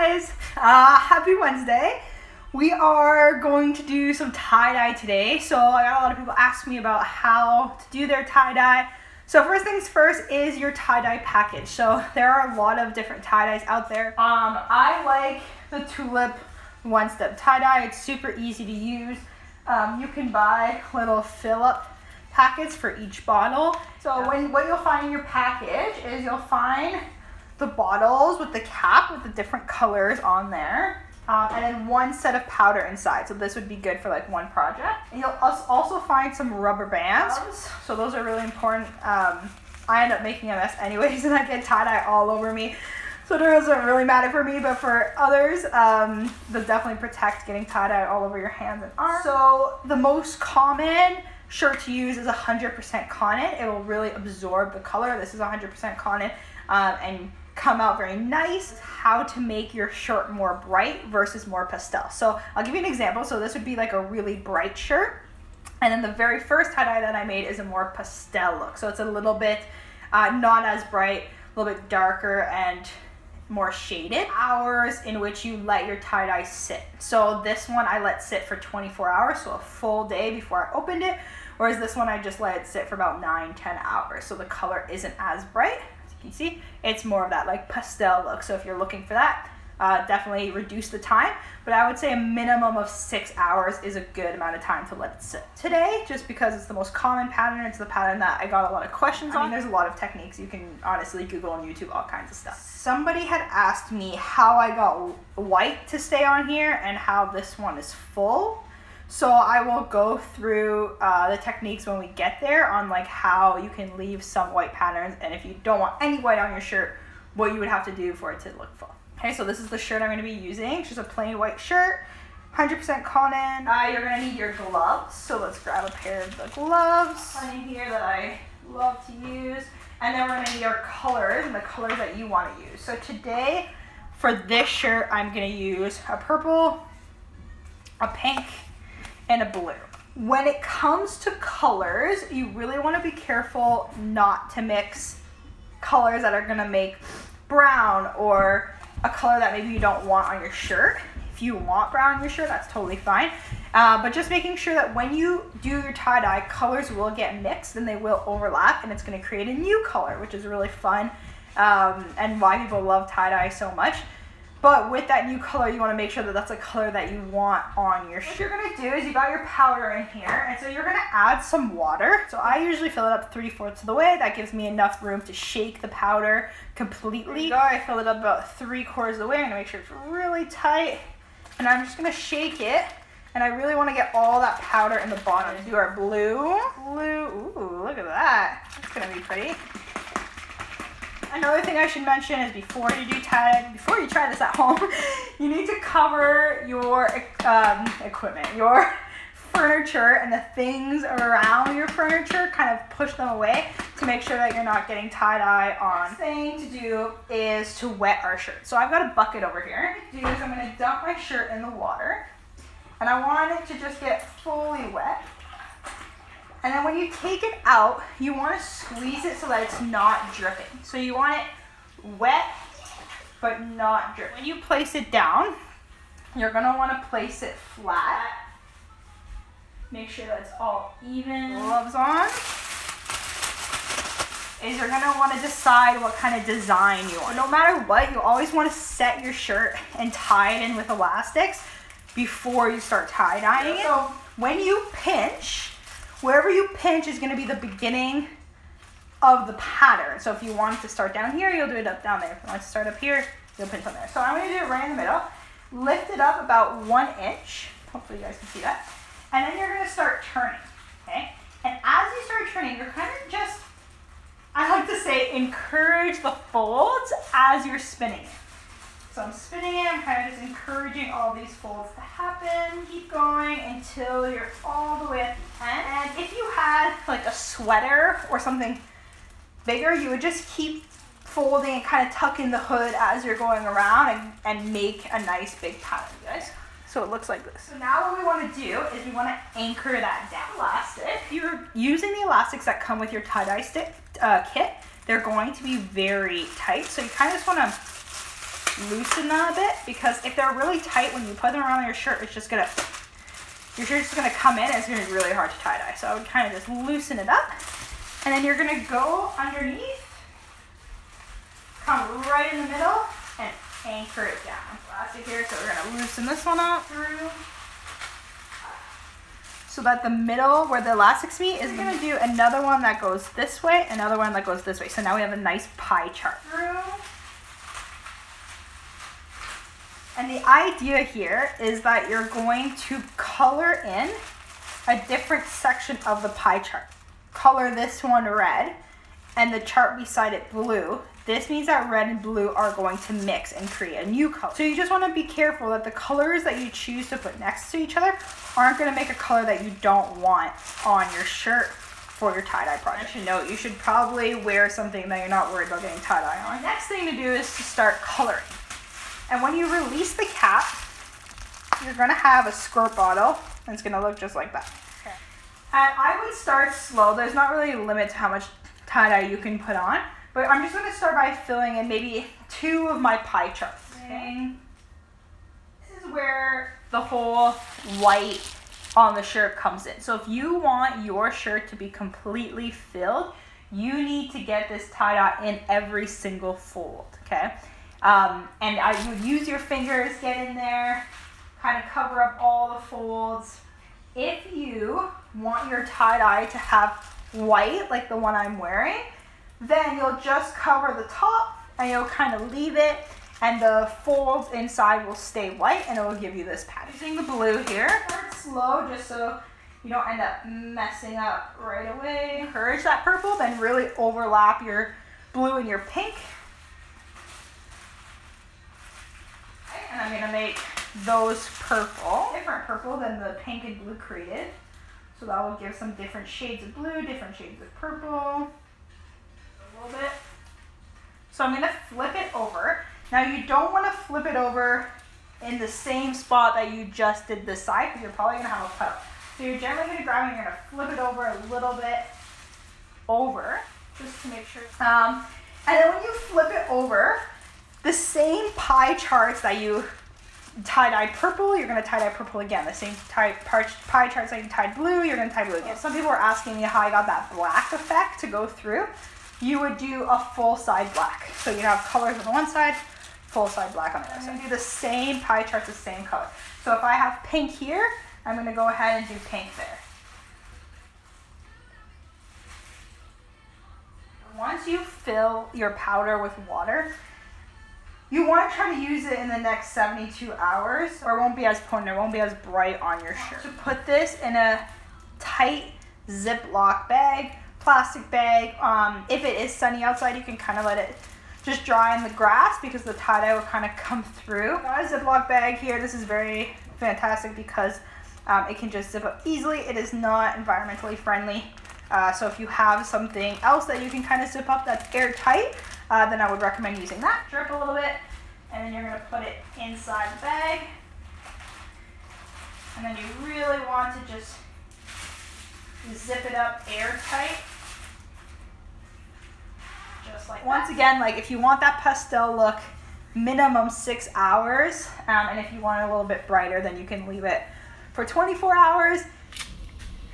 guys, happy Wednesday. We are going to do some tie-dye today. So I got a lot of people ask me about how to do their tie-dye. So first things first is your tie-dye package. So there are a lot of different tie-dyes out there. I like the Tulip one-step tie-dye. It's super easy to use. You can buy little fill-up packets for each bottle. So what you'll find in your package is you'll find the bottles with the cap with the different colors on there, and then one set of powder inside. So this would be good for like one project. And you'll also find some rubber bands. So those are really important. I end up making a mess anyways, and I get tie-dye all over me. So it doesn't really matter for me, but for others, they'll definitely protect getting tie-dye all over your hands and arms. So the most common shirt to use is 100% cotton. It will really absorb the color. This is 100% cotton, and come out very nice. How to make your shirt more bright versus more pastel. So I'll give you an example. So this would be like a really bright shirt, and then the very first tie-dye that I made is a more pastel look. So it's a little bit not as bright, a little bit darker and more shaded. Hours in which you let your tie-dye sit. So this one I let sit for 24 hours, so a full day before I opened it, whereas this one I just let it sit for about 9-10 hours. So the color isn't as bright. You can see it's more of that like pastel look. So if you're looking for that, definitely reduce the time, but I would say a minimum of 6 hours is a good amount of time to let it sit. Today, just because it's the most common pattern, it's the pattern that I got a lot of questions on. There's a lot of techniques. You can honestly Google on YouTube all kinds of stuff. Somebody had asked me how I got white to stay on here and how this one is full. So I will go through the techniques when we get there on like how you can leave some white patterns, and if you don't want any white on your shirt, what you would have to do for it to look full. Okay, so this is the shirt I'm going to be using. It's just a plain white shirt, 100% cotton. You're going to need your gloves. So let's grab a pair of the gloves in here that I love to use. And then we're going to need our colors and the colors that you want to use. So today, for this shirt, I'm going to use a purple, a pink, and a blue. When it comes to colors, you really want to be careful not to mix colors that are going to make brown or a color that maybe you don't want on your shirt. If you want brown on your shirt, that's totally fine. But just making sure that when you do your tie-dye, colors will get mixed and they will overlap, and it's going to create a new color, which is really fun, and why people love tie-dye so much. But with that new color, you want to make sure that that's a color that you want on your shirt. What you're going to do is you got your powder in here, and so you're going to add some water. So I usually fill it up 3/4 of the way. That gives me enough room to shake the powder completely. I fill it up about 3/4 of the way. I'm going to make sure it's really tight, and I'm just going to shake it. And I really want to get all that powder in the bottom. Do our blue. Ooh, look at that. That's going to be pretty. Another thing I should mention is before you try this at home, you need to cover your equipment, your furniture, and the things around your furniture, kind of push them away to make sure that you're not getting tie-dye on. Next thing to do is to wet our shirt. So I've got a bucket over here. What I'm going to dump my shirt in the water, and I want it to just get fully wet. And then when you take it out, you want to squeeze it so that it's not dripping. So you want it wet, but not dripping. When you place it down, you're going to want to place it flat. Make sure that it's all even. Gloves on. Is you're going to want to decide what kind of design you want. No matter what, you always want to set your shirt and tie it in with elastics before you start tie-dyeing it. So when you pinch, wherever you pinch is going to be the beginning of the pattern. So if you want it to start down here, you'll do it up down there. If you want it to start up here, you'll pinch on there. So I'm going to do it right in the middle. Lift it up about 1 inch. Hopefully you guys can see that. And then you're going to start turning. Okay? And as you start turning, you're kind of just, I like to say, encourage the folds as you're spinning it. So I'm spinning it, I'm kind of just encouraging all these folds to happen. Keep going until you're all the way at the end. And if you had like a sweater or something bigger, you would just keep folding and kind of tuck in the hood as you're going around and make a nice big pattern, guys. So it looks like this. So now what we want to do is we want to anchor that down. Elastic. If you're using the elastics that come with your tie-dye stick kit, they're going to be very tight. So you kind of just want to loosen them a bit, because if they're really tight when you put them around your shirt, it's just gonna, your shirt's just gonna come in and it's gonna be really hard to tie dye. So I would kind of just loosen it up, and then you're gonna go underneath, come right in the middle, and anchor it down. Elastic here, so we're gonna loosen this one up through, so that the middle where the elastics meet is gonna do another one that goes this way, another one that goes this way. So now we have a nice pie chart. And the idea here is that you're going to color in a different section of the pie chart. Color this one red and the chart beside it blue. This means that red and blue are going to mix and create a new color. So you just want to be careful that the colors that you choose to put next to each other aren't going to make a color that you don't want on your shirt for your tie-dye project. I should note, you should probably wear something that you're not worried about getting tie-dye on. The next thing to do is to start coloring. And when you release the cap, you're going to have a squirt bottle, and it's going to look just like that. Okay. And I would start slow. There's not really a limit to how much tie-dye you can put on, but I'm just going to start by filling in maybe 2 of my pie charts. Okay. This is where the whole white on the shirt comes in. So if you want your shirt to be completely filled, you need to get this tie-dye in every single fold, okay? And you would use your fingers, get in there, kind of cover up all the folds. If you want your tie-dye to have white, like the one I'm wearing, then you'll just cover the top and you'll kind of leave it, and the folds inside will stay white, and it will give you this pattern. Using the blue here, start slow just so you don't end up messing up right away. Encourage that purple, then really overlap your blue and your pink. Okay, and I'm gonna make those purple, different purple than the pink and blue created. So that will give some different shades of blue, different shades of purple, a little bit. So I'm gonna flip it over. Now you don't wanna flip it over in the same spot that you just did this side, because you're probably gonna have a puddle. So you're generally gonna grab it and you're gonna flip it over a little bit over, just to make sure. And then when you flip it over, the same pie charts that you tie-dyed purple, you're gonna tie-dye purple again. The same pie charts that you tied blue, you're gonna tie blue again. Some people were asking me how I got that black effect to go through. You would do a full side black. So you have colors on the one side, full side black on the other. So do the same pie charts, the same color. So if I have pink here, I'm gonna go ahead and do pink there. Once you fill your powder with water, you want to try to use it in the next 72 hours, or it won't be as potent, it won't be as bright on your shirt. To put this in a tight Ziploc bag, plastic bag. If it is sunny outside, you can kind of let it just dry in the grass, because the tie-dye will kind of come through. I got a Ziploc bag here. This is very fantastic because it can just zip up easily. It is not environmentally friendly. So if you have something else that you can kind of zip up that's airtight, then I would recommend using that. Drip a little bit, and then you're gonna put it inside the bag. And then you really want to just zip it up airtight. Just like once again, like if you want that pastel look, minimum 6 hours. And if you want it a little bit brighter, then you can leave it for 24 hours.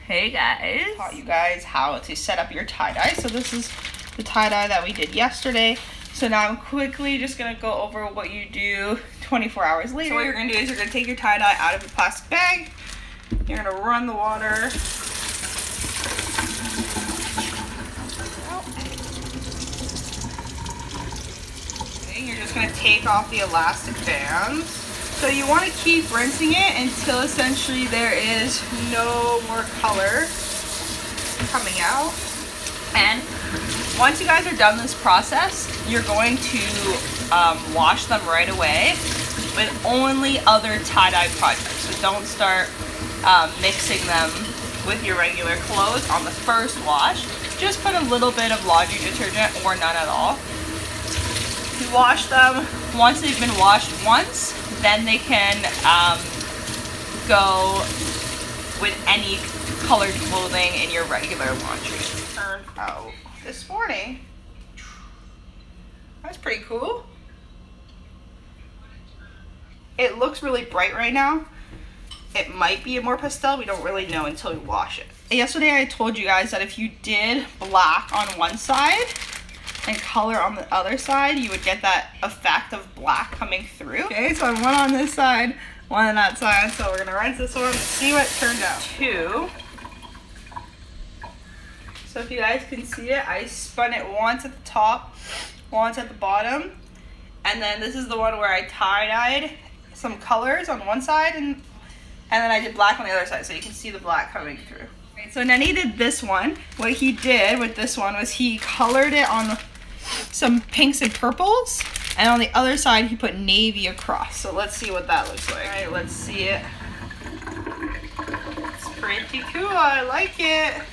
Hey guys, I taught you guys how to set up your tie-dye. So this is the tie-dye that we did yesterday. So now I'm quickly just gonna go over what you do 24 hours later. So what you're gonna do is you're gonna take your tie-dye out of a plastic bag. You're gonna run the water. Okay, you're just gonna take off the elastic bands. So you want to keep rinsing it until essentially there is no more color coming out. And once you guys are done this process, you're going to wash them right away with only other tie-dye projects. So don't start mixing them with your regular clothes on the first wash. Just put a little bit of laundry detergent or none at all. You wash them. Once they've been washed once, then they can go with any colored clothing in your regular laundry. Turned out this morning. That's pretty cool. It looks really bright right now. It might be more pastel. We don't really know until we wash it. Yesterday I told you guys that if you did black on one side and color on the other side, you would get that effect of black coming through. Okay, so I have one on this side, one on that side. So we're gonna rinse this one and see what it turned out. Two. So if you guys can see it, I spun it once at the top, once at the bottom. And then this is the one where I tie-dyed some colors on one side and then I did black on the other side, so you can see the black coming through. Right, so Nenny did this one. What he did with this one was he colored it on some pinks and purples, and on the other side he put navy across. So let's see what that looks like. All right, let's see it. It's pretty cool, I like it.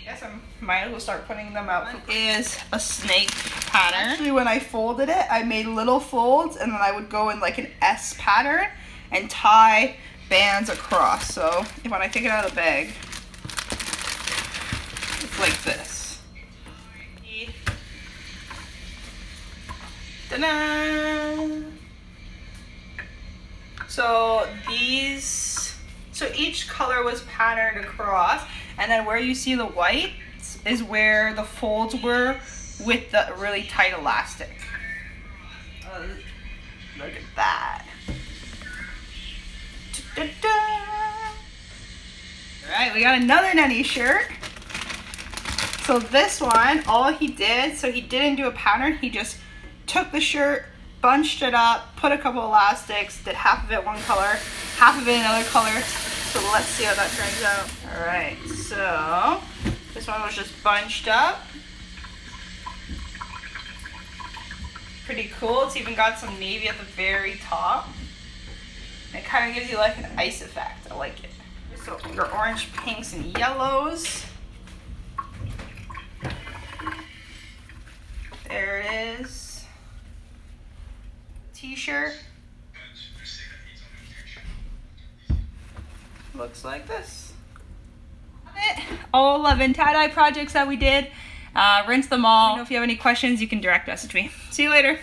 Yes, I might as well start putting them out. Is a snake pattern. Actually, when I folded it, I made little folds, and then I would go in like an S pattern and tie bands across. So when I take it out of the bag, it's like this. Ta-da! So each color was patterned across, and then where you see the white is where the folds were with the really tight elastic. Look at that. Alright, we got another Nenny shirt. So this one, all he did, so he didn't do a pattern, he just took the shirt, bunched it up, put a couple elastics, did half of it one color, half of it another color. So let's see how that turns out. Alright, so this one was just bunched up. Pretty cool. It's even got some navy at the very top. It kind of gives you like an ice effect. I like it. So your orange, pinks, and yellows. There it is. T-shirt. Looks like this. All 11 tie-dye projects that we did. Rinse them all. If you have any questions, you can direct message me. See you later.